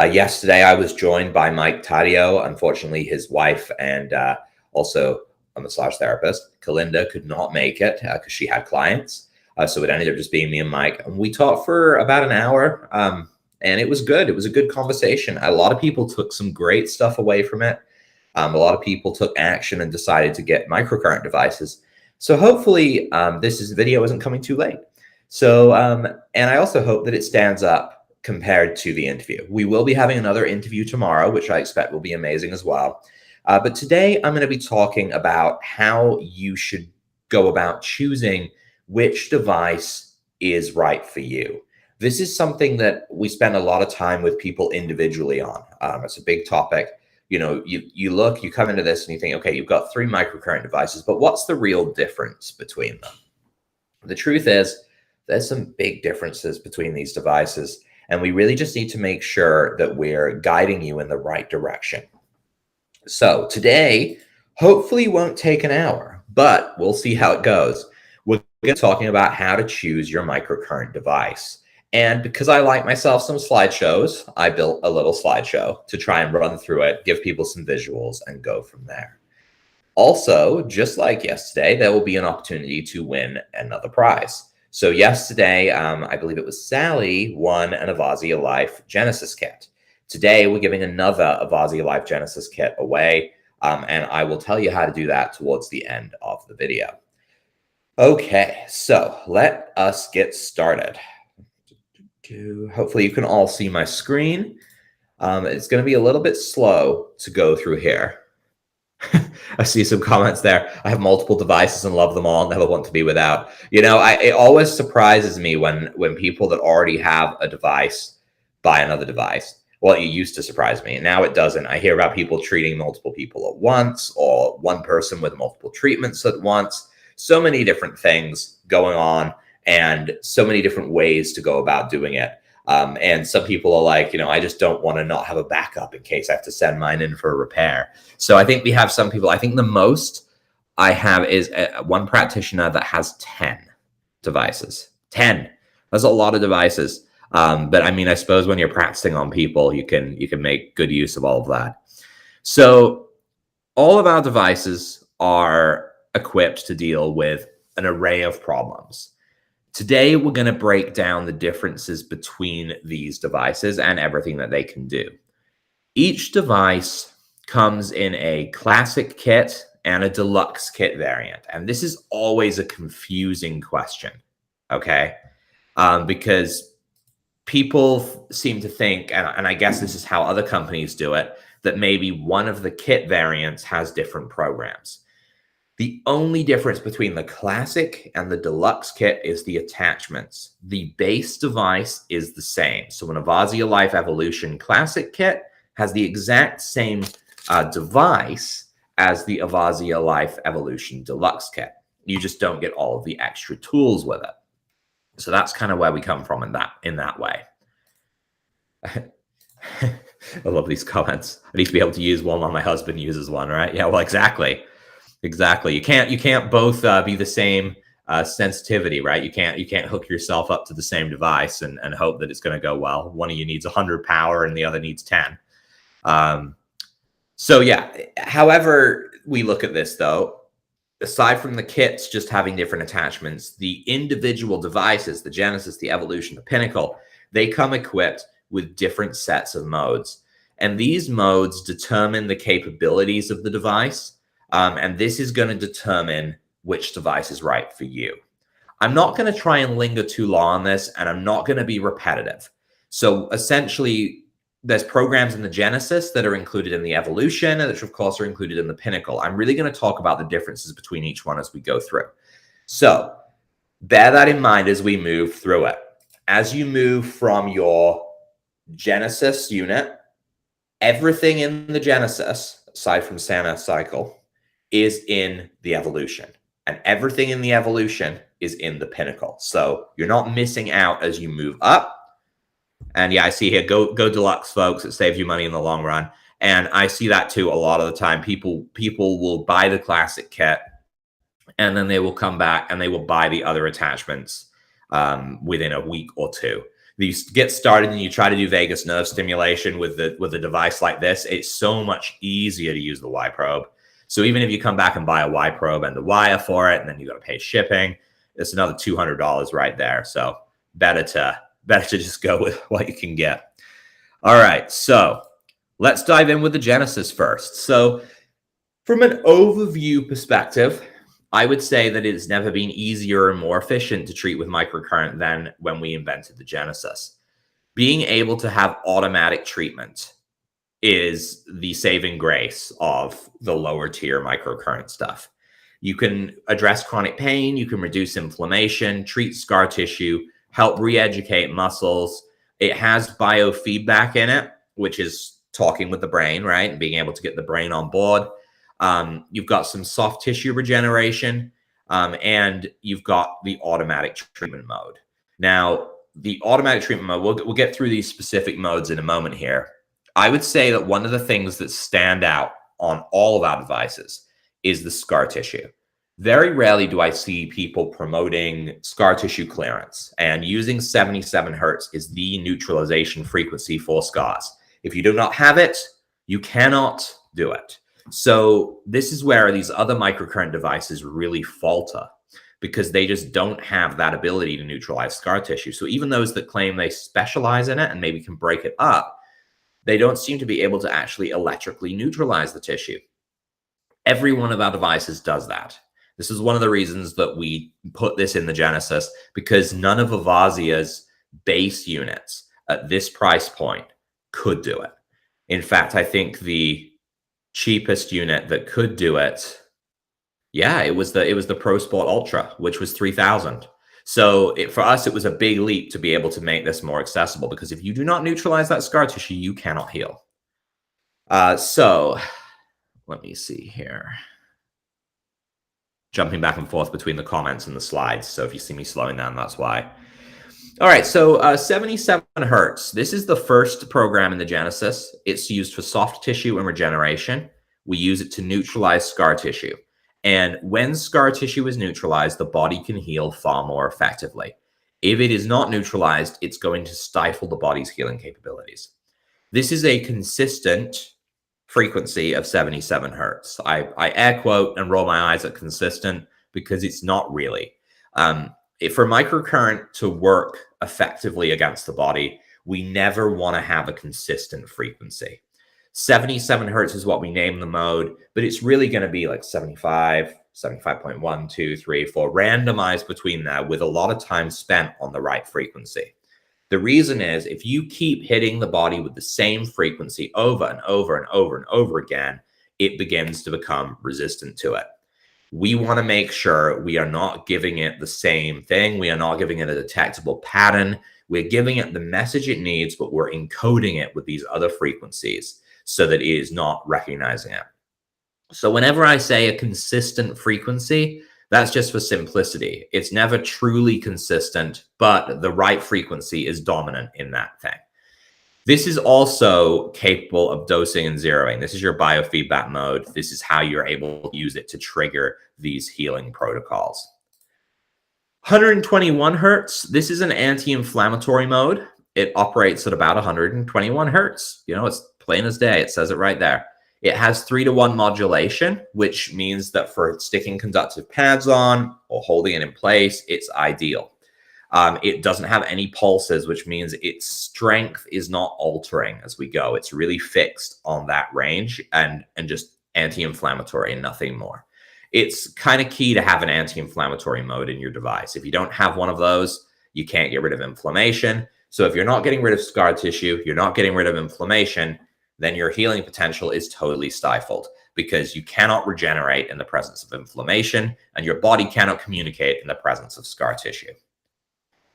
Yesterday, I was joined by Mike Taddeo. Unfortunately, his wife and also a massage therapist, Kalinda, could not make it because she had clients. So it ended up just being me and Mike. And we talked for about an hour, and it was good. It was a good conversation. A lot of people took some great stuff away from it. A lot of people took action and decided to get microcurrent devices. So hopefully this video isn't coming too late. So, and I also hope that it stands up compared to the interview. We will be having another interview tomorrow, which I expect will be amazing as well. But today I'm going to be talking about how you should go about choosing which device is right for you. This is something that we spend a lot of time with people individually on. It's a big topic. You know, you come into this and you think, okay, you've got 3 microcurrent devices, but what's the real difference between them? The truth is, there's some big differences between these devices, and we really just need to make sure that we're guiding you in the right direction. So today, hopefully won't take an hour, but we'll see how it goes. We're going to be talking about how to choose your microcurrent device. And because I like myself some slideshows, I built a little slideshow to try and run through it, give people some visuals, and go from there. Also, just like yesterday, there will be an opportunity to win another prize. So yesterday, I believe it was Sally won an Avazzia Life Genesis kit. Today, we're giving another Avazzia Life Genesis kit away, and I will tell you how to do that towards the end of the video. Okay, so let us get started. Hopefully you can all see my screen. It's going to be a little bit slow to go through here. I see some comments there. I have multiple devices and love them all. Never want to be without. You know, it always surprises me when people that already have a device buy another device. Well, it used to surprise me, and now it doesn't. I hear about people treating multiple people at once, or one person with multiple treatments at once. So many different things going on, and so many different ways to go about doing it. And some people are like, you know, I just don't want to not have a backup in case I have to send mine in for a repair. So I think we have some people, I think the most I have is one practitioner that has 10 devices. 10. That's a lot of devices. But I mean, I suppose when you're practicing on people, you can make good use of all of that. So all of our devices are equipped to deal with an array of problems. Today, we're going to break down the differences between these devices and everything that they can do. Each device comes in a classic kit and a deluxe kit variant. And this is always a confusing question, okay? Because people seem to think, and I guess this is how other companies do it, that maybe one of the kit variants has different programs. The only difference between the classic and the deluxe kit is the attachments. The base device is the same. So an Avazzia Life Evolution Classic kit has the exact same device as the Avazzia Life Evolution Deluxe kit. You just don't get all of the extra tools with it. So that's kind of where we come from in that way. I love these comments. I need to be able to use one while my husband uses one, right? Yeah, well, exactly. Exactly. You can't both be the same sensitivity, right? You can't hook yourself up to the same device and hope that it's going to go well. One of you needs 100 power and the other needs 10. So yeah, however we look at this though, aside from the kits just having different attachments, the individual devices, the Genesis, the Evolution, the Pinnacle, they come equipped with different sets of modes. And these modes determine the capabilities of the device. And this is going to determine which device is right for you. I'm not going to try and linger too long on this, and I'm not going to be repetitive. So essentially, there's programs in the Genesis that are included in the Evolution, and which of course are included in the Pinnacle. I'm really going to talk about the differences between each one as we go through. So bear that in mind as we move through it. As you move from your Genesis unit, everything in the Genesis, aside from Santa Cycle, is in the Evolution, and everything in the Evolution is in the Pinnacle. So you're not missing out as you move up. And yeah, I see here, go deluxe, folks. It saves you money in the long run. And I see that too a lot of the time. People will buy the classic kit, and then they will come back and they will buy the other attachments within a week or two. you get started and you try to do vagus nerve stimulation with a device like this, it's so much easier to use the Y probe. So even if you come back and buy a Y probe and the wire for it, and then you got to pay shipping, it's another $200 right there. So better to just go with what you can get. All right, so let's dive in with the Genesis first. So from an overview perspective, I would say that it's never been easier and more efficient to treat with microcurrent than when we invented the Genesis. Being able to have automatic treatment is the saving grace of the lower tier microcurrent stuff. You can address chronic pain, you can reduce inflammation, treat scar tissue, help re-educate muscles. It has biofeedback in it, which is talking with the brain, right? And being able to get the brain on board. You've got some soft tissue regeneration, and you've got the automatic treatment mode. Now, the automatic treatment mode, we'll get through these specific modes in a moment here. I would say that one of the things that stand out on all of our devices is the scar tissue. Very rarely do I see people promoting scar tissue clearance, and using 77 hertz is the neutralization frequency for scars. If you do not have it, you cannot do it. So this is where these other microcurrent devices really falter, because they just don't have that ability to neutralize scar tissue. So even those that claim they specialize in it and maybe can break it up, they don't seem to be able to actually electrically neutralize the tissue. Every one of our devices does that. This is one of the reasons that we put this in the Genesis, because none of Avazzia's base units at this price point could do it. In fact, I think the cheapest unit that could do it, yeah, it was the Pro Sport Ultra, which was $3,000. So for us, it was a big leap to be able to make this more accessible, because if you do not neutralize that scar tissue, you cannot heal. So let me see here. Jumping back and forth between the comments and the slides. So if you see me slowing down, that's why. All right, so 77 hertz. This is the first program in the Genesis. It's used for soft tissue and regeneration. We use it to neutralize scar tissue. And when scar tissue is neutralized, the body can heal far more effectively. If it is not neutralized, it's going to stifle the body's healing capabilities. This is a consistent frequency of 77 hertz. I air quote and roll my eyes at consistent, because it's not really. For microcurrent to work effectively against the body, we never want to have a consistent frequency. 77 hertz is what we name the mode, but it's really going to be like 75, 75.1, 2, 3, 4, randomized between that, with a lot of time spent on the right frequency. The reason is, if you keep hitting the body with the same frequency over and over and over and over again, it begins to become resistant to it. We want to make sure we are not giving it the same thing. We are not giving it a detectable pattern. We're giving it the message it needs, but we're encoding it with these other frequencies so that it is not recognizing it. So whenever I say a consistent frequency, that's just for simplicity. It's never truly consistent, but the right frequency is dominant in that thing. This is also capable of dosing and zeroing. This is your biofeedback mode. This is how you're able to use it to trigger these healing protocols. 121 hertz. This is an anti-inflammatory mode. It operates at about 121 hertz. You know, it's plain as day. It says it right there. It has 3-to-1 modulation, which means that for sticking conductive pads on or holding it in place, it's ideal. It doesn't have any pulses, which means its strength is not altering as we go. It's really fixed on that range and just anti-inflammatory and nothing more. It's kind of key to have an anti-inflammatory mode in your device. If you don't have one of those, you can't get rid of inflammation. So if you're not getting rid of scar tissue, you're not getting rid of inflammation, then your healing potential is totally stifled, because you cannot regenerate in the presence of inflammation, and your body cannot communicate in the presence of scar tissue.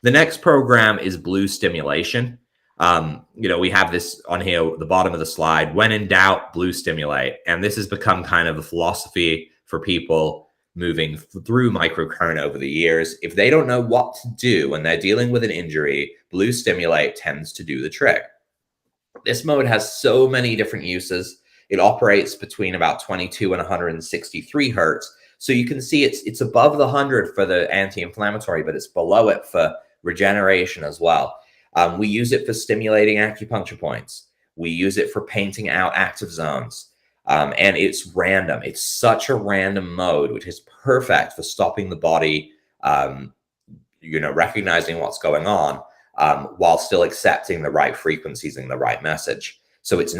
The next program is blue stimulation. We have this on here, the bottom of the slide. When in doubt, blue stimulate. And this has become kind of a philosophy for people moving through microcurrent over the years. If they don't know what to do when they're dealing with an injury, blue stimulate tends to do the trick. This mode has so many different uses. It operates between about 22 and 163 hertz. So you can see it's above the 100 for the anti-inflammatory, but it's below it for regeneration as well. We use it for stimulating acupuncture points. We use it for painting out active zones. And it's random. It's such a random mode, which is perfect for stopping the body, recognizing what's going on, while still accepting the right frequencies and the right message. So it's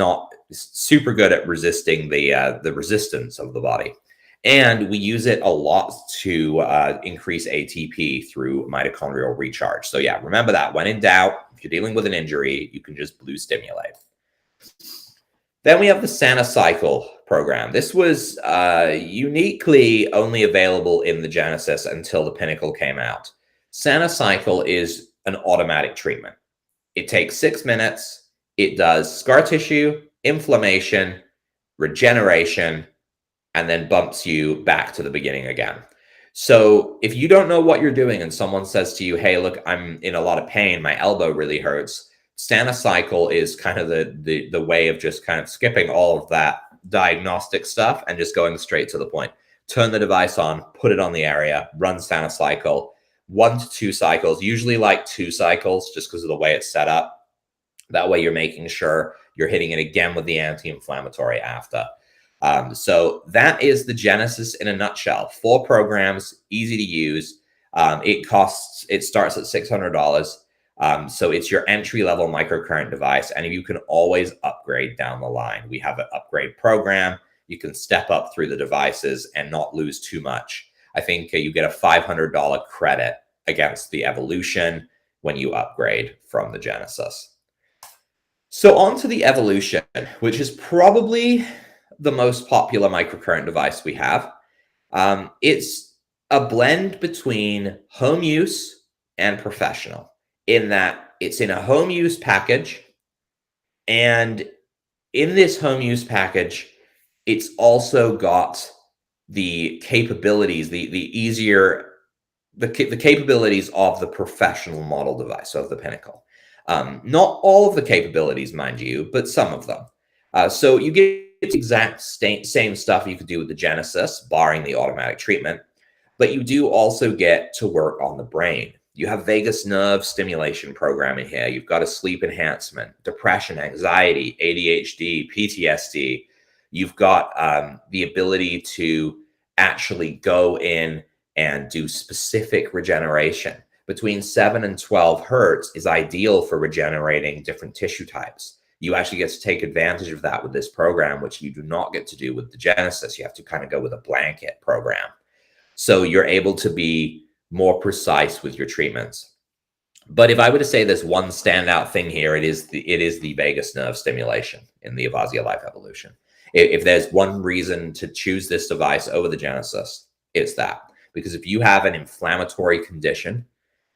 super good at resisting the resistance of the body. And we use it a lot to increase ATP through mitochondrial recharge. So yeah, remember that. When in doubt, if you're dealing with an injury, you can just blue stimulate. Then we have the Sanacycle program. This was uniquely only available in the Genesis until the Pinnacle came out. Sanacycle is an automatic treatment. It takes 6 minutes. It does scar tissue, inflammation, regeneration, and then bumps you back to the beginning again. So if you don't know what you're doing and someone says to you, hey, look, I'm in a lot of pain, my elbow really hurts, Sanacycle is kind of the way of just kind of skipping all of that diagnostic stuff and just going straight to the point. Turn the device on, put it on the area, run Sanacycle, 1 to 2 cycles, usually like 2 cycles just because of the way it's set up. That way you're making sure you're hitting it again with the anti-inflammatory after. So that is the Genesis in a nutshell. 4 programs, easy to use. It starts at $600. So it's your entry-level microcurrent device, and you can always upgrade down the line. We have an upgrade program. You can step up through the devices and not lose too much. I think you get a $500 credit against the Evolution when you upgrade from the Genesis. So on to the Evolution, which is probably the most popular microcurrent device we have. It's a blend between home use and professional, in that it's in a home use package. And in this home use package, it's also got the capabilities, the capabilities of the professional model device, of the Pinnacle. Not all of the capabilities, mind you, but some of them. So you get the exact same stuff you could do with the Genesis, barring the automatic treatment, but you do also get to work on the brain. You have vagus nerve stimulation program in here. You've got a sleep enhancement, depression, anxiety, ADHD, PTSD. You've got the ability to actually go in and do specific regeneration. Between 7 and 12 hertz is ideal for regenerating different tissue types. You actually get to take advantage of that with this program, which you do not get to do with the Genesis. You have to kind of go with a blanket program. So you're able to be more precise with your treatments. But if I were to say there's one standout thing here, it is the vagus nerve stimulation in the Avazzia Life Evolution. If there's one reason to choose this device over the Genesis, it's that. Because if you have an inflammatory condition,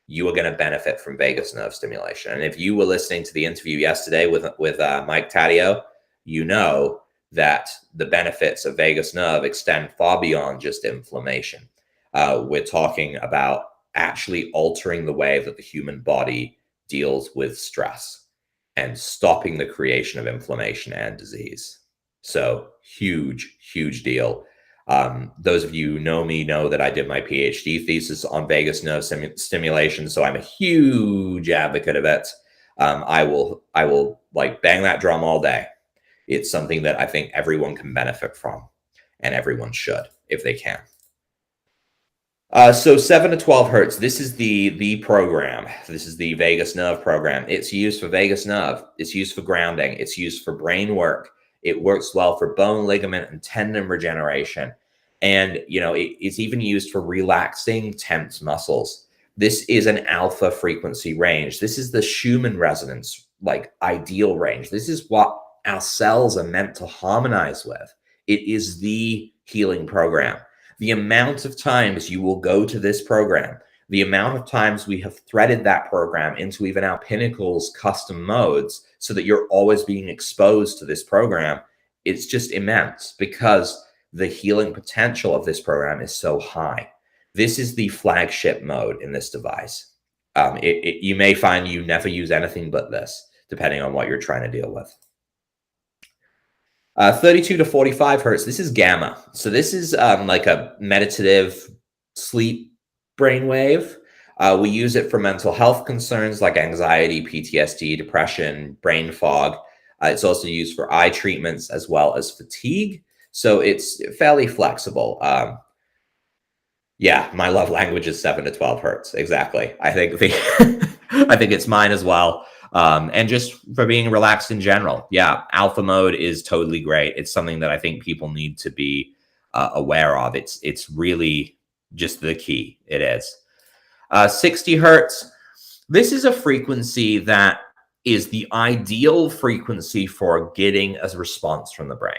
you are going to benefit from vagus nerve stimulation. And if you were listening to the interview yesterday with Mike Taddeo, you know that the benefits of vagus nerve extend far beyond just inflammation. We're talking about actually altering the way that the human body deals with stress and stopping the creation of inflammation and disease. So huge, huge deal. Those of you who know me know that I did my PhD thesis on vagus nerve stimulation, so I'm a huge advocate of it. I will like bang that drum all day. It's something that I think everyone can benefit from, and everyone should if they can. So 7 to 12 hertz, this is the program. This is the vagus nerve program. It's used for vagus nerve. It's used for grounding. It's used for brain work. It works well for bone, ligament, and tendon regeneration. And, it's even used for relaxing tense muscles. This is an alpha frequency range. This is the Schumann resonance, like ideal range. This is what our cells are meant to harmonize with. It is the healing program. The amount of times you will go to this program, the amount of times we have threaded that program into even our Pinnacle's custom modes so that you're always being exposed to this program, it's just immense because the healing potential of this program is so high. This is the flagship mode in this device. You may find you never use anything but this, depending on what you're trying to deal with. 32 to 45 hertz, this is gamma. So this is like a meditative sleep brainwave. We use it for mental health concerns like anxiety, PTSD, depression, brain fog. It's also used for eye treatments as well as fatigue. So it's fairly flexible. Yeah, my love language is 7 to 12 hertz. Exactly. I think I think it's mine as well. And just for being relaxed in general. Yeah, alpha mode is totally great. It's something that I think people need to be aware of. It's really just the key. It is. 60 hertz. This is a frequency that is the ideal frequency for getting a response from the brain.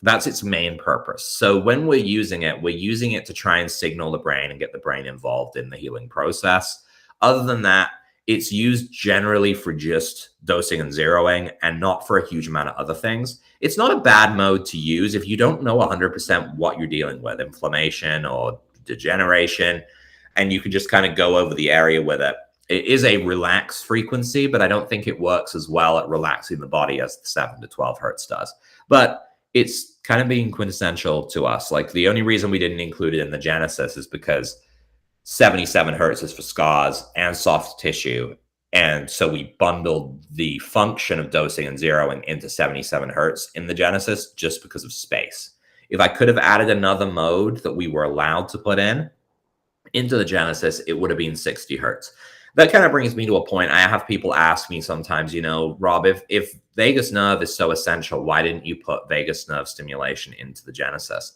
That's its main purpose. So when we're using it to try and signal the brain and get the brain involved in the healing process. Other than that, it's used generally for just dosing and zeroing and not for a huge amount of other things. It's not a bad mode to use if you don't know 100% what you're dealing with, inflammation or degeneration, and you can just kind of go over the area with it. It is a relaxed frequency, but I don't think it works as well at relaxing the body as the 7 to 12 hertz does. But it's kind of being quintessential to us. Like the only reason we didn't include it in the Genesis is because 77 hertz is for scars and soft tissue. And so we bundled the function of dosing and zeroing into 77 hertz in the Genesis just because of space. If I could have added another mode that we were allowed to put into the Genesis, it would have been 60 hertz. That kind of brings me to a point. I have people ask me sometimes, Rob, if vagus nerve is so essential, why didn't you put vagus nerve stimulation into the Genesis?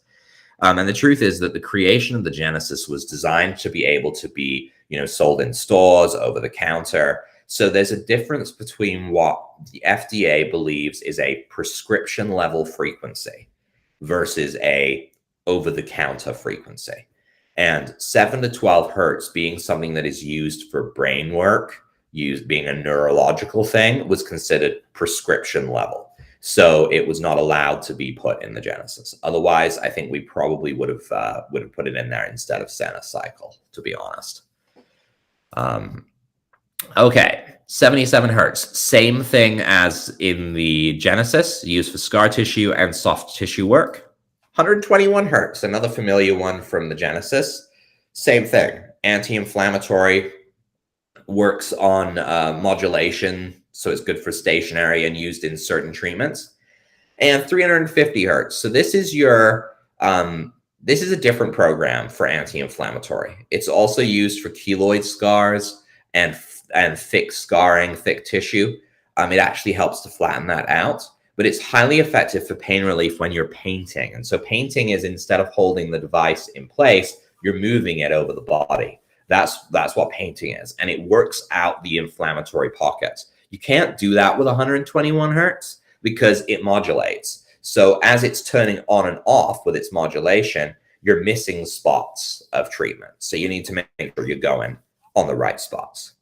And the truth is that the creation of the Genesis was designed to be able to be, sold in stores, over the counter. So there's a difference between what the FDA believes is a prescription level frequency versus a over the counter frequency. And 7 to 12 hertz being something that is used for brain work, being a neurological thing, was considered prescription level. So it was not allowed to be put in the Genesis. Otherwise, I think we probably would have put it in there instead of Senna cycle, to be honest. Okay, 77 hertz. Same thing as in the Genesis, used for scar tissue and soft tissue work. 121 hertz, another familiar one from the Genesis. Same thing, anti-inflammatory, works on modulation, so it's good for stationary and used in certain treatments. And 350 hertz. So this is this is a different program for anti-inflammatory. It's also used for keloid scars and thick scarring, thick tissue. It actually helps to flatten that out. But it's highly effective for pain relief when you're painting. And so painting is, instead of holding the device in place, you're moving it over the body. That's what painting is. And it works out the inflammatory pockets. You can't do that with 121 hertz because it modulates. So as it's turning on and off with its modulation, you're missing spots of treatment. So you need to make sure you're going on the right spots.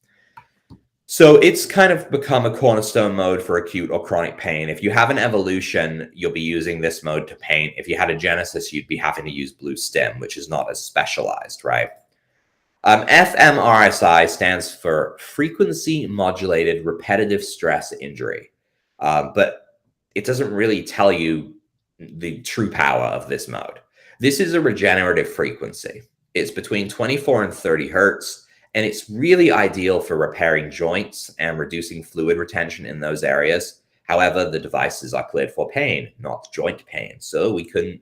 So it's kind of become a cornerstone mode for acute or chronic pain. If you have an evolution, you'll be using this mode to paint. If you had a Genesis, you'd be having to use blue stim, which is not as specialized, right? fMRSI stands for frequency modulated repetitive stress injury. But it doesn't really tell you the true power of this mode. This is a regenerative frequency. It's between 24 and 30 hertz. And it's really ideal for repairing joints and reducing fluid retention in those areas. However, the devices are cleared for pain, not joint pain. So we couldn't,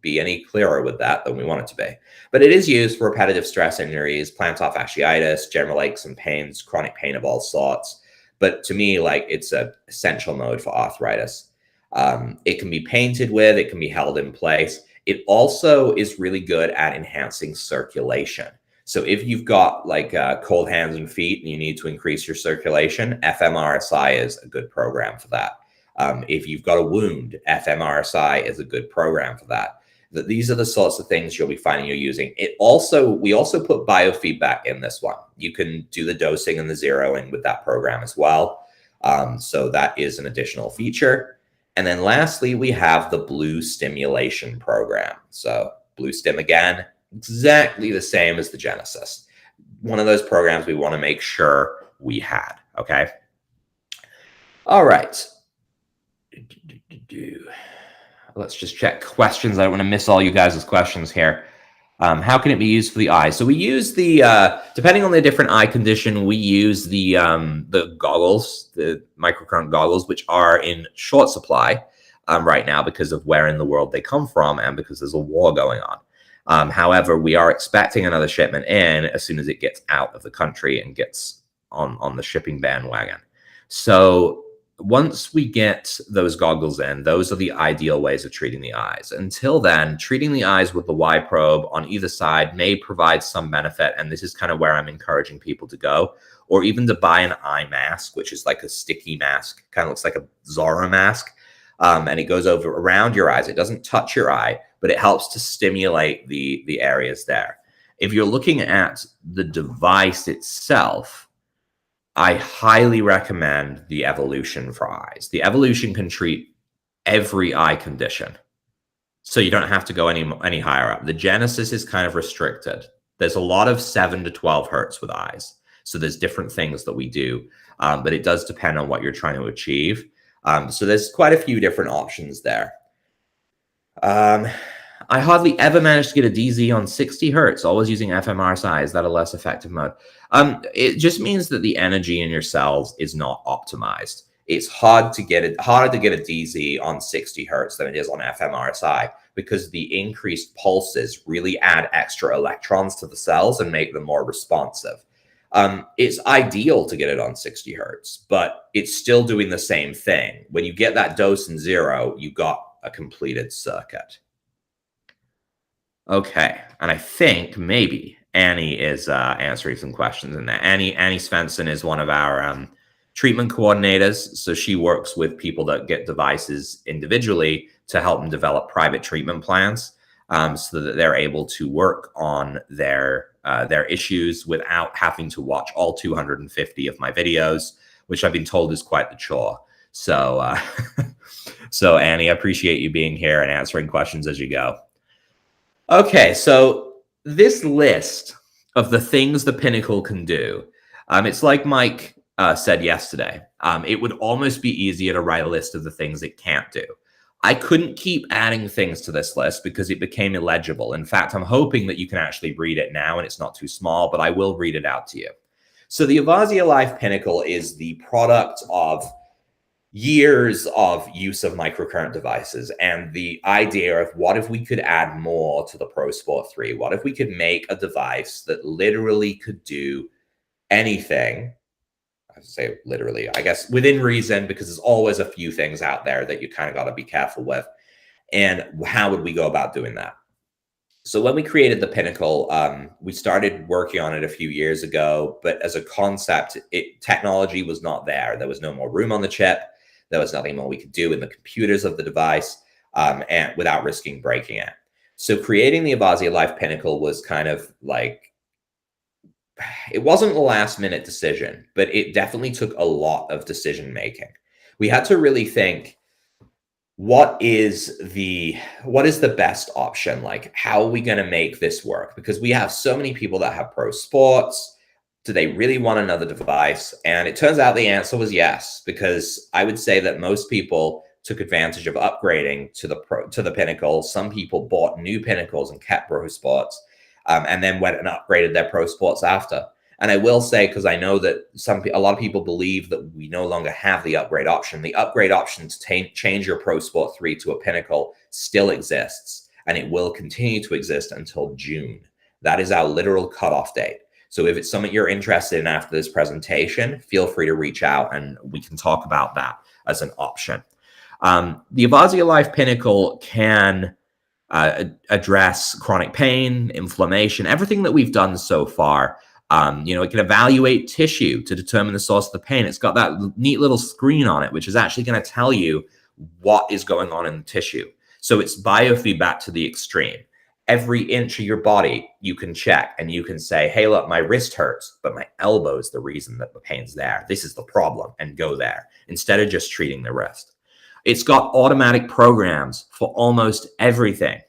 be any clearer with that than we want it to be. But it is used for repetitive stress injuries, plantar fasciitis, general aches and pains, chronic pain of all sorts. But to me, it's an essential mode for arthritis. It can be painted with, it can be held in place. It also is really good at enhancing circulation. So if you've got cold hands and feet and you need to increase your circulation, fMRSI is a good program for that. If you've got a wound, fMRSI is a good program for that. These are the sorts of things you'll be finding you're using. We also put biofeedback in this one. You can do the dosing and the zeroing with that program as well. So that is an additional feature. And then lastly, we have the blue stimulation program. So blue stim again, exactly the same as the Genesis. One of those programs we want to make sure we had, okay? All right. Let's just check questions. I don't want to miss all you guys' questions here. How can it be used for the eye? So we use the, depending on the different eye condition, we use the goggles, the microcurrent goggles, which are in short supply right now because of where in the world they come from and because there's a war going on. However, we are expecting another shipment in as soon as it gets out of the country and gets on the shipping bandwagon. So once we get those goggles in, those are the ideal ways of treating the eyes. Until then, treating the eyes with the Y probe on either side may provide some benefit, and this is kind of where I'm encouraging people to go, or even to buy an eye mask, which is like a sticky mask, kind of looks like a Zorro mask, and it goes over around your eyes. It doesn't touch your eye, but it helps to stimulate the areas there. If you're looking at the device itself, I highly recommend the Evolution for eyes. The Evolution can treat every eye condition, so you don't have to go any higher up. The Genesis is kind of restricted. There's a lot of 7 to 12 hertz with eyes, so there's different things that we do, but it does depend on what you're trying to achieve. So there's quite a few different options there. I hardly ever managed to get a DZ on 60 hertz, always using fMRSI. Is that a less effective mode? It just means that the energy in your cells is not optimized. It's harder to get a DZ on 60 hertz than it is on fMRSI because the increased pulses really add extra electrons to the cells and make them more responsive. It's ideal to get it on 60 hertz, but it's still doing the same thing. When you get that dose in 0, you got a completed circuit. Okay, and I think maybe Annie is answering some questions in there. Annie Svensson is one of our treatment coordinators, so she works with people that get devices individually to help them develop private treatment plans, so that they're able to work on their issues without having to watch all 250 of my videos, which I've been told is quite the chore. So, so Annie, I appreciate you being here and answering questions as you go. Okay, so this list of the things the Pinnacle can do, it's like Mike said yesterday. It would almost be easier to write a list of the things it can't do. I couldn't keep adding things to this list because it became illegible. In fact, I'm hoping that you can actually read it now and it's not too small, but I will read it out to you. So the Avazzia Life Pinnacle is the product of years of use of microcurrent devices and the idea of what if we could add more to the Pro Sport 3? What if we could make a device that literally could do anything? I say literally, I guess within reason, because there's always a few things out there that you kind of got to be careful with. And how would we go about doing that? So when we created the Pinnacle, we started working on it a few years ago, but as a concept, technology was not there. There was no more room on the chip. There was nothing more we could do in the computers of the device and without risking breaking it. So creating the Avazzia Life Pinnacle was kind of like, it wasn't a last minute decision, but it definitely took a lot of decision making. We had to really think, what is the best option? Like, how are we going to make this work? Because we have so many people that have Pro Sports. Do they really want another device? And it turns out the answer was yes, because I would say that most people took advantage of upgrading to the Pinnacle. Some people bought new Pinnacles and kept Pro Sports, and then went and upgraded their Pro Sports after. And I will say, because I know that a lot of people believe that we no longer have the upgrade option. The upgrade option to change your Pro Sport 3 to a Pinnacle still exists, and it will continue to exist until June. That is our literal cutoff date. So if it's something you're interested in after this presentation, feel free to reach out and we can talk about that as an option. The Avazzia Life Pinnacle can address chronic pain, inflammation, everything that we've done so far. It can evaluate tissue to determine the source of the pain. It's got that neat little screen on it, which is actually going to tell you what is going on in the tissue. So it's biofeedback to the extreme. Every inch of your body you can check and you can say, hey, look, my wrist hurts, but my elbow is the reason that the pain's there. This is the problem, and go there instead of just treating the wrist. It's got automatic programs for almost everything,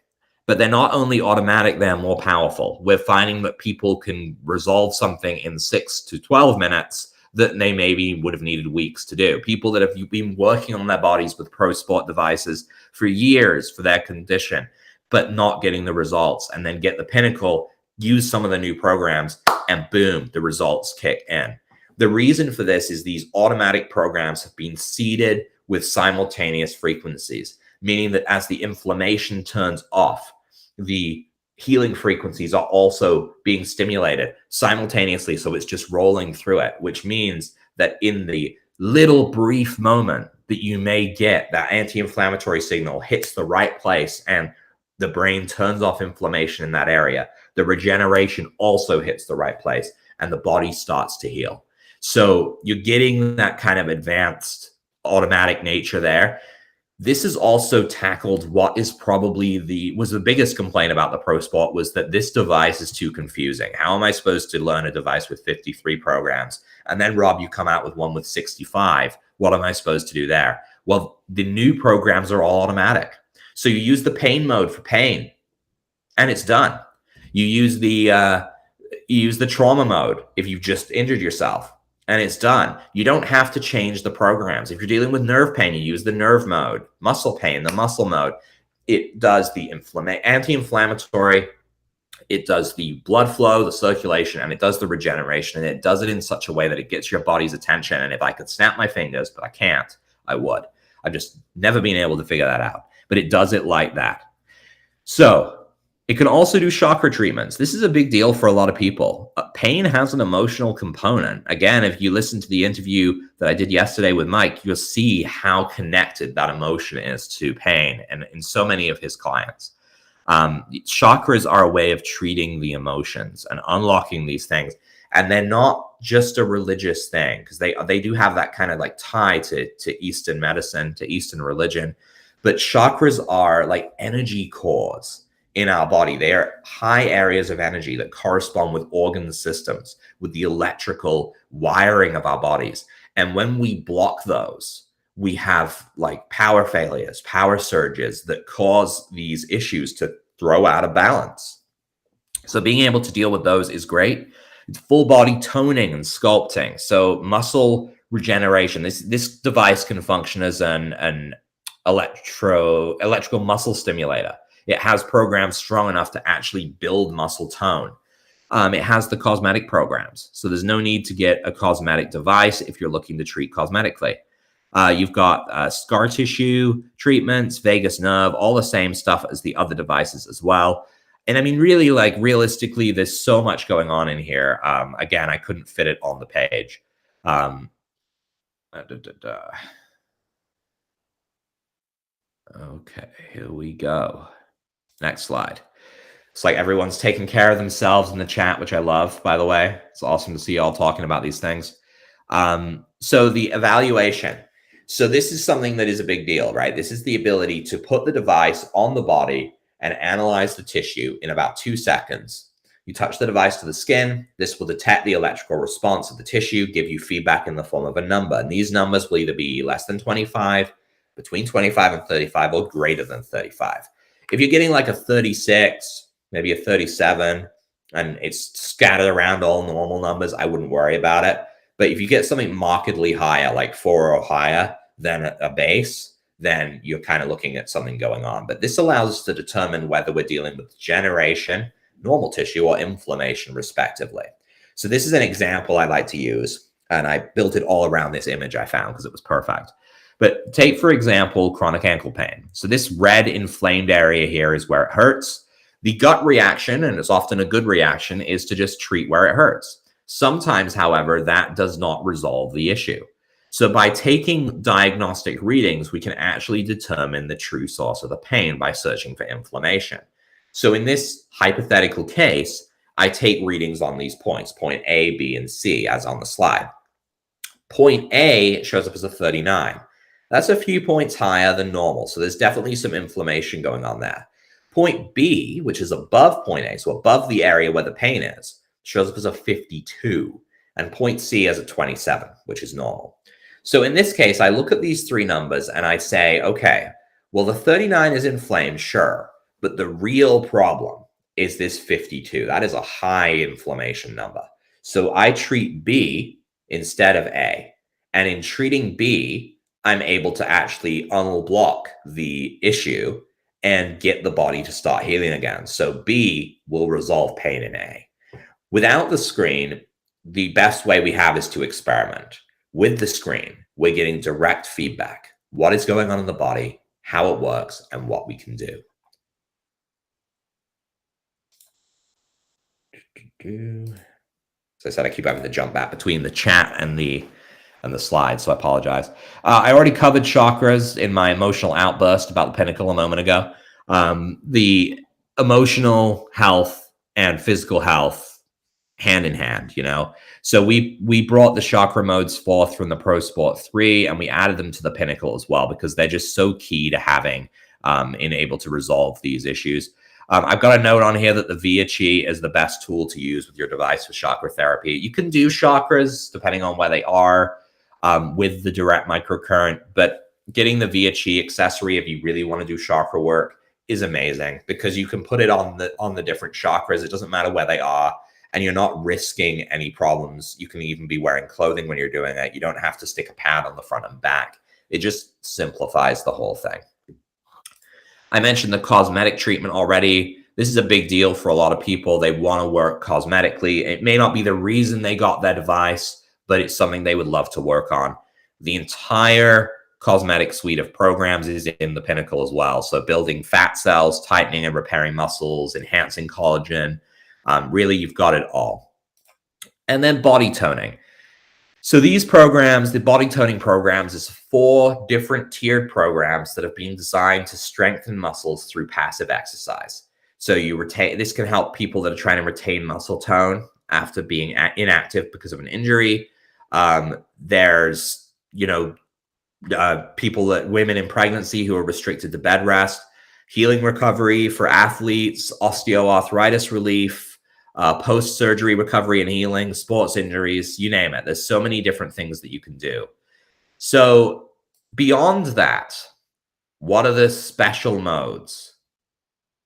but they're not only automatic, they're more powerful. We're finding that people can resolve something in 6 to 12 minutes that they maybe would have needed weeks to do. People that have been working on their bodies with Pro Sport devices for years for their condition, but not getting the results, and then get the Pinnacle, use some of the new programs, and boom, the results kick in. The reason for this is these automatic programs have been seeded with simultaneous frequencies, meaning that as the inflammation turns off, the healing frequencies are also being stimulated simultaneously. So it's just rolling through it, which means that in the little brief moment that you may get, that anti-inflammatory signal hits the right place and the brain turns off inflammation in that area, the regeneration also hits the right place and the body starts to heal. So you're getting that kind of advanced automatic nature there. This is also tackled what is probably the biggest complaint about the Pro Sport, was that this device is too confusing. How am I supposed to learn a device with 53 programs? And then, Rob, you come out with one with 65. What am I supposed to do there? Well, the new programs are all automatic. So you use the pain mode for pain, and it's done. You use the trauma mode if you've just injured yourself, and it's done. You don't have to change the programs. If you're dealing with nerve pain, you use the nerve mode. Muscle pain, the muscle mode. It does the anti-inflammatory, it does the blood flow, the circulation, and it does the regeneration. And it does it in such a way that it gets your body's attention. And if I could snap my fingers, but I can't, I would. I've just never been able to figure that out. But it does it like that. So it can also do chakra treatments. This is a big deal for a lot of people. Pain has an emotional component. Again, if you listen to the interview that I did yesterday with Mike, you'll see how connected that emotion is to pain and in so many of his clients. Chakras are a way of treating the emotions and unlocking these things. And they're not just a religious thing, because they do have that kind of like tie to Eastern medicine, to Eastern religion. But chakras are like energy cores in our body. They are high areas of energy that correspond with organ systems, with the electrical wiring of our bodies. And when we block those, we have like power failures, power surges that cause these issues to throw out of balance. So being able to deal with those is great. It's full body toning and sculpting. So muscle regeneration. This device can function as an electrical muscle stimulator. It has programs strong enough to actually build muscle tone. It has the cosmetic programs. So there's no need to get a cosmetic device if you're looking to treat cosmetically. You've got scar tissue treatments, vagus nerve, all the same stuff as the other devices as well. And I mean, really, like realistically, there's so much going on in here. Again, I couldn't fit it on the page. Okay, here we go. Next slide. It's like everyone's taking care of themselves in the chat, which I love, by the way. It's awesome to see y'all talking about these things. So the evaluation. So this is something that is a big deal, right? This is the ability to put the device on the body and analyze the tissue in about 2 seconds. You touch the device to the skin. This will detect the electrical response of the tissue, give you feedback in the form of a number. And these numbers will either be less than 25, between 25 and 35, or greater than 35. If you're getting like a 36, maybe a 37, and it's scattered around all normal numbers, I wouldn't worry about it. But if you get something markedly higher, like 4 or higher than a base, then you're kind of looking at something going on. But this allows us to determine whether we're dealing with degeneration, normal tissue, or inflammation, respectively. So this is an example I like to use, and I built it all around this image I found because it was perfect. But take, for example, chronic ankle pain. So this red inflamed area here is where it hurts. The gut reaction, and it's often a good reaction, is to just treat where it hurts. Sometimes, however, that does not resolve the issue. So by taking diagnostic readings, we can actually determine the true source of the pain by searching for inflammation. So in this hypothetical case, I take readings on these points, point A, B, and C, as on the slide. Point A shows up as a 39. That's a few points higher than normal. So there's definitely some inflammation going on there. Point B, which is above point A, so above the area where the pain is, shows up as a 52. And point C as a 27, which is normal. So in this case, I look at these three numbers and I say, okay, well, the 39 is inflamed, sure. But the real problem is this 52. That is a high inflammation number. So I treat B instead of A. And in treating B, I'm able to actually unblock the issue and get the body to start healing again. So B will resolve pain in A. Without the screen, the best way we have is to experiment. With the screen, we're getting direct feedback. What is going on in the body, how it works, and what we can do. So I said I keep having to jump back between the chat and the slides, so I apologize. I already covered chakras in my emotional outburst about the Pinnacle a moment ago. The emotional health and physical health hand in hand, you know. So we brought the chakra modes forth from the Pro Sport 3, and we added them to the Pinnacle as well, because they're just so key to having and able to resolve these issues. I've got a note on here that the Via Chi is the best tool to use with your device for chakra therapy. You can do chakras depending on where they are with the direct microcurrent, but getting the Via Chi accessory, if you really want to do chakra work, is amazing, because you can put it on the different chakras. It doesn't matter where they are, and you're not risking any problems. You can even be wearing clothing when you're doing it. You don't have to stick a pad on the front and back. It just simplifies the whole thing. I mentioned the cosmetic treatment already. This is a big deal for a lot of people. They want to work cosmetically. It may not be the reason they got their device, but it's something they would love to work on. The entire cosmetic suite of programs is in the Pinnacle as well. So building fat cells, tightening and repairing muscles, enhancing collagen. Really, you've got it all. And then body toning. So these programs, the body toning programs, is 4 different tiered programs that have been designed to strengthen muscles through passive exercise. So this can help people that are trying to retain muscle tone after being inactive because of an injury. There's, women in pregnancy who are restricted to bed rest, healing recovery for athletes, osteoarthritis relief, post-surgery recovery and healing, sports injuries, you name it. There's so many different things that you can do. So beyond that, what are the special modes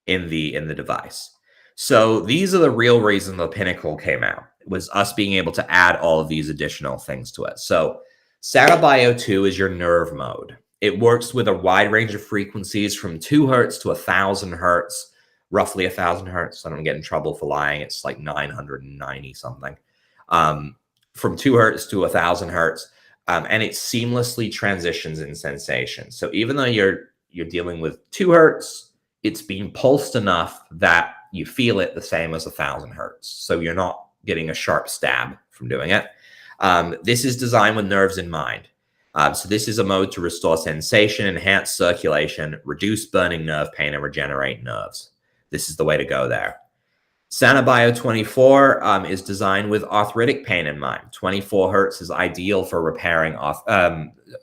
in the device? So these are the real reason the Pinnacle came out. It was us being able to add all of these additional things to it. So Sanabio 2 is your nerve mode. It works with a wide range of frequencies from 2 hertz to 1,000 hertz. Roughly 1,000 hertz. I don't get in trouble for lying. It's like 990 something. From 2 hertz to 1,000 hertz, and it seamlessly transitions in sensation. So even though you're dealing with 2 hertz, it's being pulsed enough that you feel it the same as 1,000 hertz. So you're not getting a sharp stab from doing it. This is designed with nerves in mind. So this is a mode to restore sensation, enhance circulation, reduce burning nerve pain, and regenerate nerves. This is the way to go there. Sanabio 24 is designed with arthritic pain in mind. 24 hertz is ideal for repairing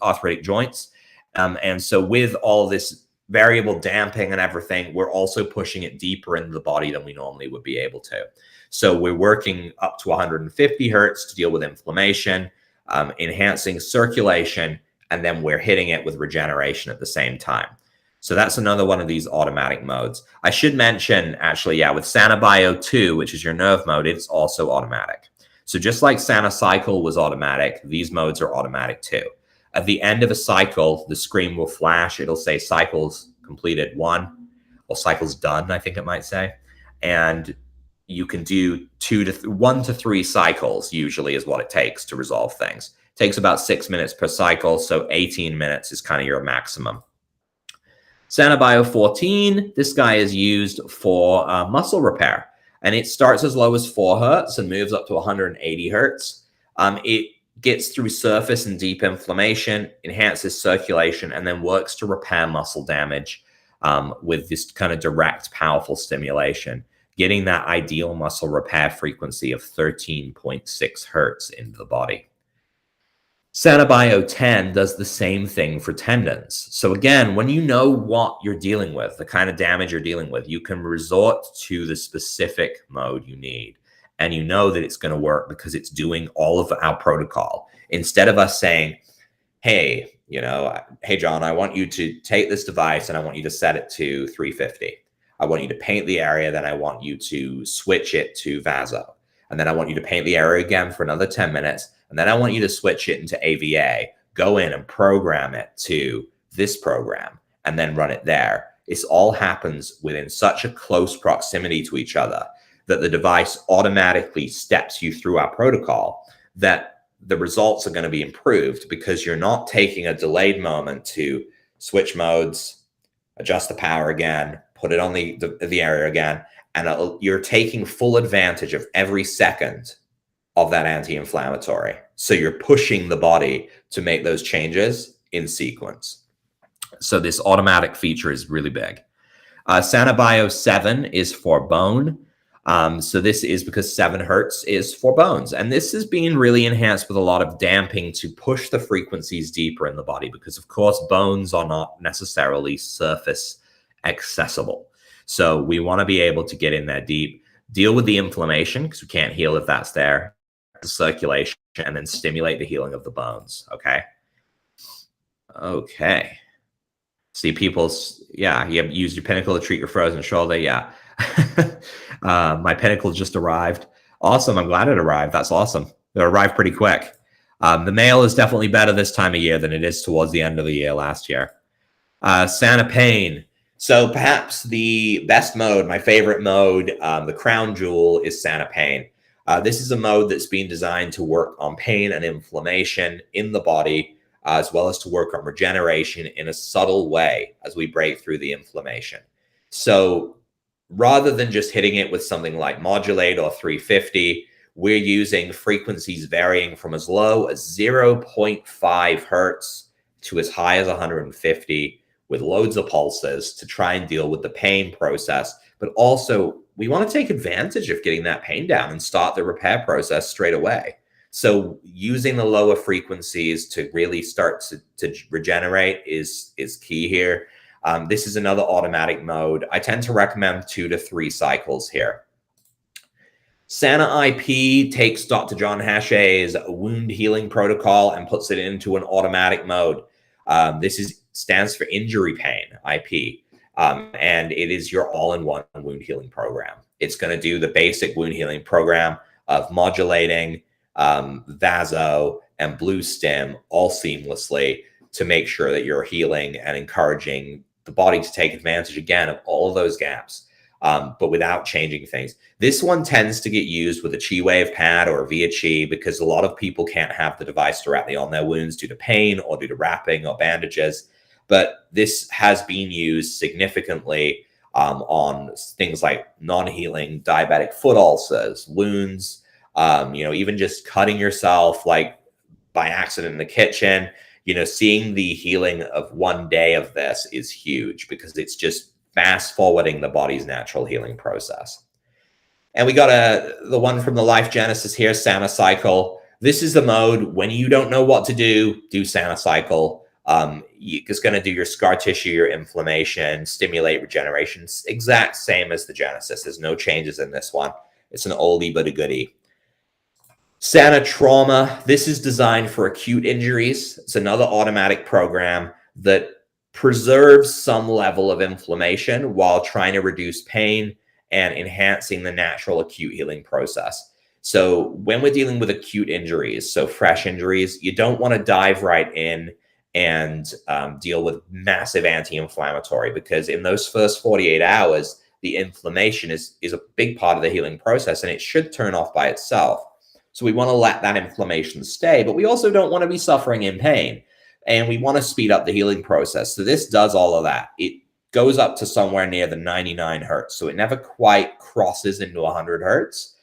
arthritic joints. And so with all this variable damping and everything, we're also pushing it deeper into the body than we normally would be able to. So we're working up to 150 hertz to deal with inflammation, enhancing circulation, and then we're hitting it with regeneration at the same time. So that's another one of these automatic modes. I should mention, actually, with Sanabio 2, which is your nerve mode, it's also automatic. So just like Sanacycle was automatic, these modes are automatic too. At the end of a cycle, the screen will flash. It'll say cycles completed 1, or cycles done, I think it might say. And you can do 1 to 3 cycles, usually is what it takes to resolve things. It takes about 6 minutes per cycle, so 18 minutes is kind of your maximum. Sanabio 14, this guy is used for muscle repair, and it starts as low as 4 hertz and moves up to 180 hertz. It gets through surface and deep inflammation, enhances circulation, and then works to repair muscle damage with this kind of direct, powerful stimulation, getting that ideal muscle repair frequency of 13.6 hertz into the body. Sanabio 10 does the same thing for tendons. So again, when you know what you're dealing with, the kind of damage you're dealing with, you can resort to the specific mode you need. And you know that it's going to work because it's doing all of our protocol. Instead of us saying, hey, hey, John, I want you to take this device and I want you to set it to 350. I want you to paint the area, then I want you to switch it to Vazo. And then I want you to paint the area again for another 10 minutes. And then I want you to switch it into AVA, go in and program it to this program, and then run it there. This all happens within such a close proximity to each other that the device automatically steps you through our protocol, that the results are going to be improved because you're not taking a delayed moment to switch modes, adjust the power again, put it on the area again, and you're taking full advantage of every second of that anti-inflammatory. So you're pushing the body to make those changes in sequence. So this automatic feature is really big. SanaBio 7 is for bone. So this is because 7 hertz is for bones. And this is being really enhanced with a lot of damping to push the frequencies deeper in the body, because of course bones are not necessarily surface accessible. So we want to be able to get in there deep, deal with the inflammation, because we can't heal if that's there, the circulation, and then stimulate the healing of the bones. Okay. See people's, yeah, you have used your Pinnacle to treat your frozen shoulder. Yeah. My Pinnacle just arrived. Awesome. I'm glad it arrived. That's awesome. It arrived pretty quick. The mail is definitely better this time of year than it is towards the end of the year last year. Santa Pain. So perhaps the best mode, my favorite mode, the crown jewel, is Santa Pain. This is a mode that's been designed to work on pain and inflammation in the body, as well as to work on regeneration in a subtle way as we break through the inflammation. So rather than just hitting it with something like Modulate or 350, we're using frequencies varying from as low as 0.5 hertz to as high as 150, with loads of pulses to try and deal with the pain process. But also, we want to take advantage of getting that pain down and start the repair process straight away. So using the lower frequencies to really start to regenerate is key here. This is another automatic mode. I tend to recommend 2 to 3 cycles here. Sana IP takes Dr. John Hachey's wound healing protocol and puts it into an automatic mode. This stands for injury pain IP, and it is your all-in-one wound healing program. It's going to do the basic wound healing program of modulating vaso and blue stim all seamlessly to make sure that you're healing and encouraging the body to take advantage again of all of those gaps, but without changing things. This one tends to get used with a Chi Wave pad or a Via Chi because a lot of people can't have the device directly on their wounds due to pain or due to wrapping or bandages. But this has been used significantly on things like non-healing diabetic foot ulcers, wounds, even just cutting yourself like by accident in the kitchen. Seeing the healing of one day of this is huge because it's just fast forwarding the body's natural healing process. And we got the one from the Life Genesis here, Sana Cycle. This is the mode when you don't know what to do Sana Cycle. It's going to do your scar tissue, your inflammation, stimulate regeneration. Exact same as the Genesis. There's no changes in this one. It's an oldie but a goodie. Sana Trauma. This is designed for acute injuries. It's another automatic program that preserves some level of inflammation while trying to reduce pain and enhancing the natural acute healing process. So when we're dealing with acute injuries, so fresh injuries, you don't want to dive right in and deal with massive anti-inflammatory, because in those first 48 hours, the inflammation is a big part of the healing process and it should turn off by itself. So we want to let that inflammation stay, but we also don't want to be suffering in pain, and we want to speed up the healing process. So this does all of that. It goes up to somewhere near the 99 hertz. So it never quite crosses into 100 hertz,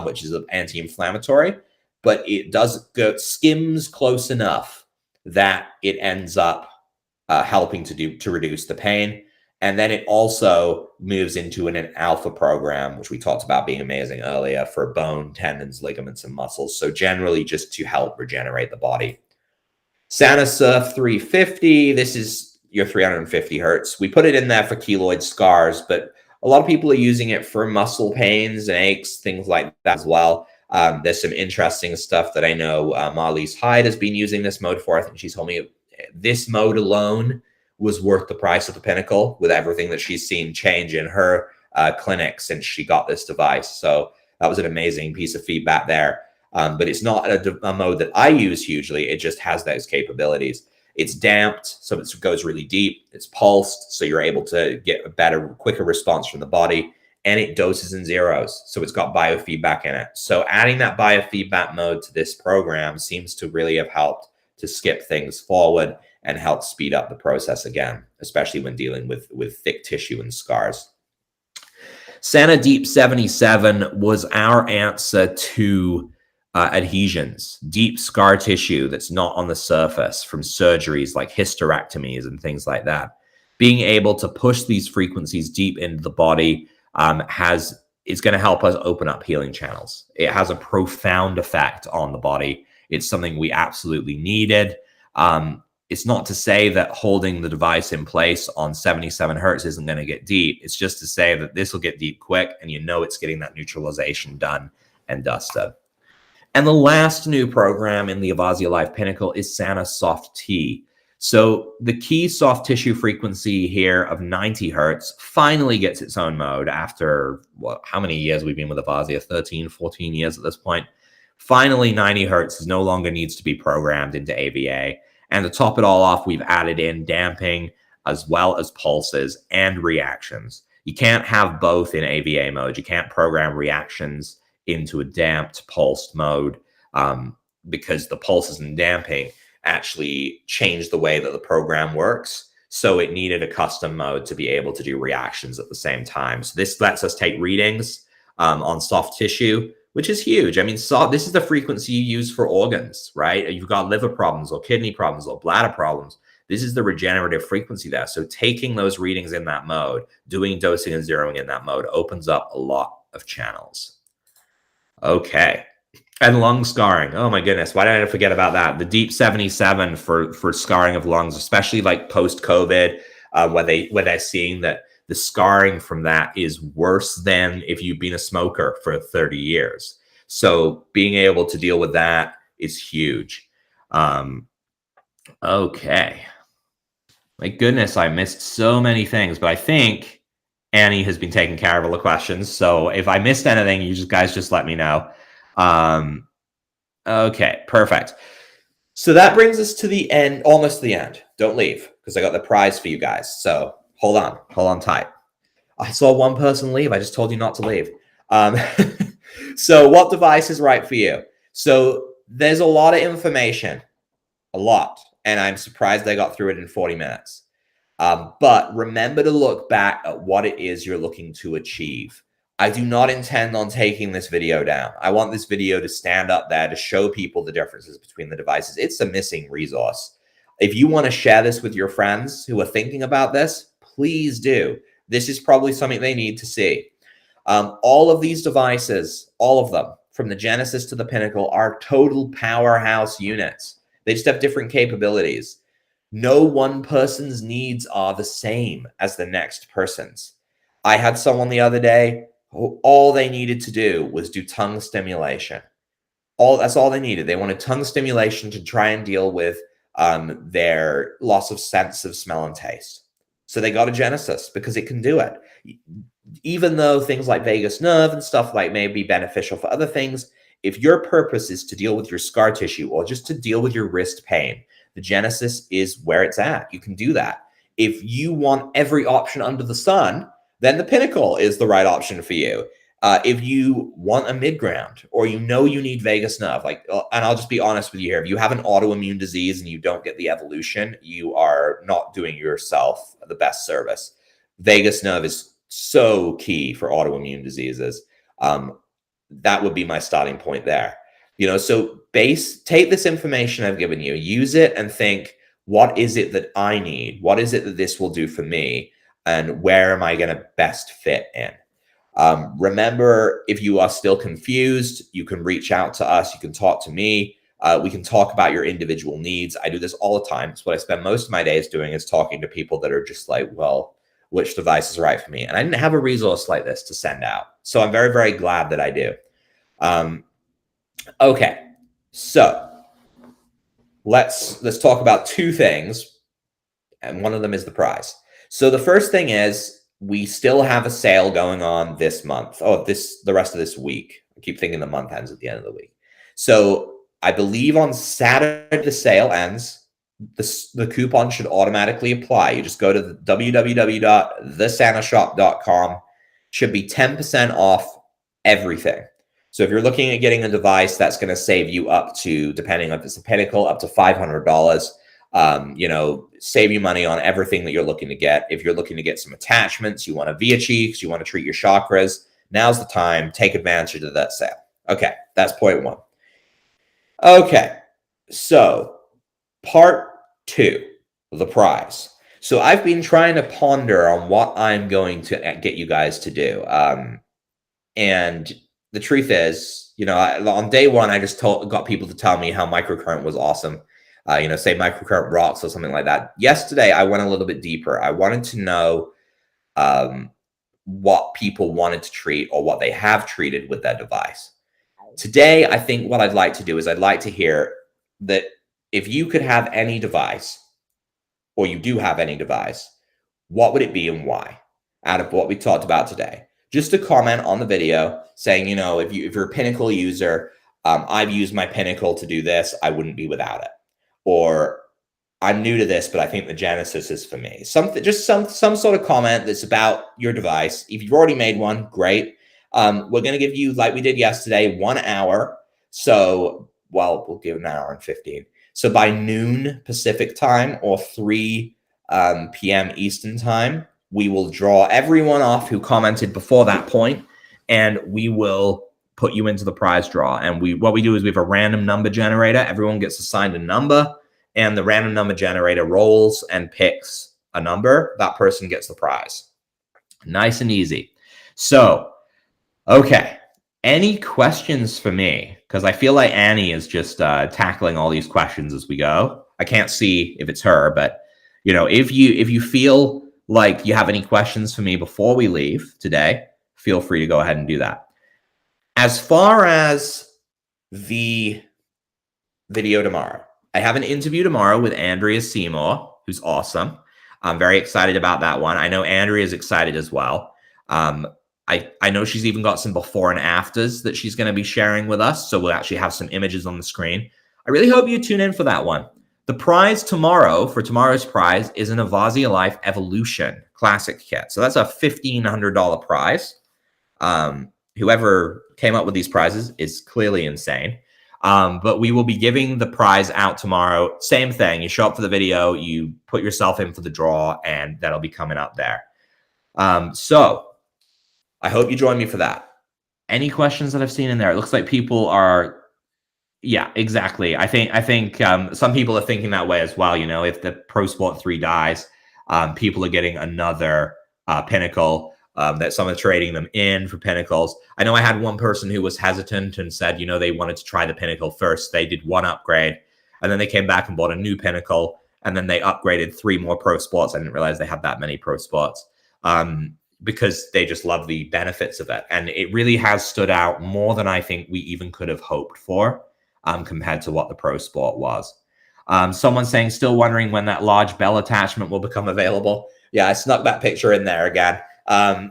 which is anti-inflammatory, but it does skims close enough that it ends up helping to reduce the pain. And then it also moves into an alpha program, which we talked about being amazing earlier, for bone, tendons, ligaments, and muscles. So generally just to help regenerate the body. Sana Surf 350, this is your 350 hertz. We put it in there for keloid scars, but a lot of people are using it for muscle pains and aches, things like that as well. There's some interesting stuff that I know Marliese Hyde has been using this mode for. I think she told me this mode alone was worth the price of the Pinnacle, with everything that she's seen change in her clinic since she got this device. So that was an amazing piece of feedback there. But it's not a mode that I use hugely. It just has those capabilities. It's damped, so it goes really deep. It's pulsed, so you're able to get a better, quicker response from the body. And it doses in zeros, so it's got biofeedback in it. So adding that biofeedback mode to this program seems to really have helped to skip things forward and help speed up the process again, especially when dealing with thick tissue and scars. Sana Deep 77 was our answer to adhesions, deep scar tissue that's not on the surface from surgeries like hysterectomies and things like that. Being able to push these frequencies deep into the body is going to help us open up healing channels. It has a profound effect on the body. It's something we absolutely needed. It's not to say that holding the device in place on 77 hertz isn't going to get deep. It's just to say that this will get deep quick, and you know it's getting that neutralization done and dusted. And the last new program in the Avazzia Life Pinnacle is Sana Soft T. So the key soft tissue frequency here of 90 hertz finally gets its own mode after how many years we've been with Avazzia? 13, 14 years at this point. Finally, 90 hertz no longer needs to be programmed into AVA. And to top it all off, we've added in damping as well as pulses and reactions. You can't have both in AVA mode. You can't program reactions into a damped pulsed mode because the pulses and damping actually change the way that the program works. So it needed a custom mode to be able to do reactions at the same time. So this lets us take readings on soft tissue, which is huge. I mean, this is the frequency you use for organs, right? You've got liver problems or kidney problems or bladder problems. This is the regenerative frequency there. So taking those readings in that mode, doing dosing and zeroing in that mode opens up a lot of channels. Okay. And lung scarring. Oh my goodness. Why did I forget about that? The Deep 77 for scarring of lungs, especially like post-COVID, where they're seeing that the scarring from that is worse than if you've been a smoker for 30 years. So being able to deal with that is huge. Okay. My goodness, I missed so many things, but I think Annie has been taking care of all the questions. So if I missed anything, you guys just let me know. Okay, perfect. So that brings us to the end, almost the end. Don't leave, because I got the prize for you guys. So hold on tight. I saw one person leave. I just told you not to leave. So what device is right for you? So there's a lot of information, a lot. And I'm surprised they got through it in 40 minutes. But remember to look back at what it is you're looking to achieve. I do not intend on taking this video down. I want this video to stand up there to show people the differences between the devices. It's a missing resource. If you want to share this with your friends who are thinking about this, please do. This is probably something they need to see. All of these devices, all of them, from the Genesis to the Pinnacle, are total powerhouse units. They just have different capabilities. No one person's needs are the same as the next person's. I had someone the other day who all they needed to do was do tongue stimulation. That's all they needed. They wanted tongue stimulation to try and deal with their loss of sense of smell and taste. So they got a Genesis because it can do it. Even though things like vagus nerve and stuff like may be beneficial for other things, if your purpose is to deal with your scar tissue or just to deal with your wrist pain, the Genesis is where it's at. You can do that. If you want every option under the sun, then the Pinnacle is the right option for you. If you want a mid-ground or you know you need vagus nerve, and I'll just be honest with you here, if you have an autoimmune disease and you don't get the evolution, you are not doing yourself the best service. Vagus nerve is so key for autoimmune diseases. That would be my starting point there. So take this information I've given you, use it and think, what is it that I need? What is it that this will do for me? And where am I going to best fit in? Remember, if you are still confused, you can reach out to us. You can talk to me. We can talk about your individual needs. I do this all the time. It's what I spend most of my days doing, is talking to people that are just like, well, which device is right for me? And I didn't have a resource like this to send out. So I'm very, very glad that I do. Okay, so let's talk about two things. And one of them is the prize. So the first thing is, we still have a sale going on this month. The rest of this week. I keep thinking the month ends at the end of the week. So I believe on Saturday the sale ends. the coupon should automatically apply. You just go to www.thesanashop.com. Should be 10% off everything. So if you're looking at getting a device, that's going to save you up to, depending if it's a Pinnacle, up to $500. You know, save you money on everything that you're looking to get. If you're looking to get some attachments, you want a Via cheeks, you want to treat your chakras, now's the time. Take advantage of that sale. Okay, that's point one. Okay, so part two, the prize. So I've been trying to ponder on what I'm going to get you guys to do. And the truth is, you know, on day one, I just got people to tell me how microcurrent was awesome. You know, say microcurrent rocks or something like that. Yesterday, I went a little bit deeper. I wanted to know what people wanted to treat or what they have treated with their device. Today, I think what I'd like to do is I'd like to hear that if you could have any device, or you do have any device, what would it be and why? Out of what we talked about today. Just a comment on the video saying, you know, if you're a Pinnacle user, I've used my Pinnacle to do this, I wouldn't be without it. Or I'm new to this, but I think the Genesis is for me. Something, just some sort of comment that's about your device. If you've already made one, great. We're going to give you, like we did yesterday, 1 hour. So, well, we'll give an hour and 15. So by noon Pacific time or 3 p.m. Eastern time, we will draw everyone off who commented before that point, and we will put you into the prize draw. And what we do is we have a random number generator. Everyone gets assigned a number, and the random number generator rolls and picks a number. That person gets the prize. Nice and easy. So, okay. Any questions for me? Because I feel like Annie is just tackling all these questions as we go. I can't see if it's her, but you know, if you feel like you have any questions for me before we leave today, feel free to go ahead and do that. As far as the video tomorrow, I have an interview tomorrow with Andrea Seymour, who's awesome. I'm very excited about that one. I know Andrea is excited as well. I know she's even got some before and afters that she's going to be sharing with us. So we'll actually have some images on the screen. I really hope you tune in for that one. The prize tomorrow, for tomorrow's prize, is an Avazzia Life Evolution Classic Kit. So that's a $1,500 prize. Whoever came up with these prizes is clearly insane. But we will be giving the prize out tomorrow. Same thing. You show up for the video, you put yourself in for the draw, and that'll be coming up there. So I hope you join me for that. Any questions that I've seen in there? It looks like people are, yeah, exactly. I think some people are thinking that way as well. You know, if the Pro Sport 3 dies, people are getting another Pinnacle, that some are trading them in for Pinnacles. I know I had one person who was hesitant and said, you know, they wanted to try the Pinnacle first. They did one upgrade, and then they came back and bought a new Pinnacle, and then they upgraded 3 more Pro Sports. I didn't realize they had that many Pro Sports. Because they just love the benefits of it. And it really has stood out more than I think we even could have hoped for, compared to what the Pro Sport was. Someone saying, still wondering when that large bell attachment will become available. Yeah, I snuck that picture in there again.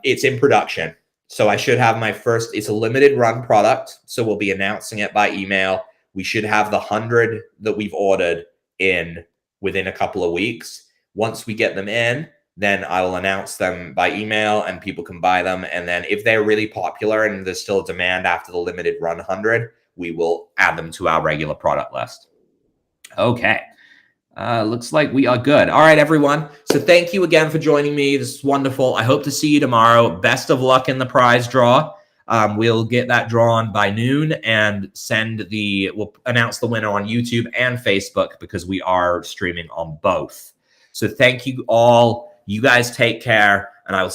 It's in production. So I should have my first, it's a limited run product. So we'll be announcing it by email. We should have the 100 that we've ordered in within a couple of weeks. Once we get them in, then I will announce them by email and people can buy them. And then if they're really popular and there's still demand after the limited run 100, we will add them to our regular product list. Okay. Looks like we are good. All right, everyone. So thank you again for joining me. This is wonderful. I hope to see you tomorrow. Best of luck in the prize draw. We'll get that drawn by noon and we'll announce the winner on YouTube and Facebook because we are streaming on both. So thank you all. You guys take care, and I will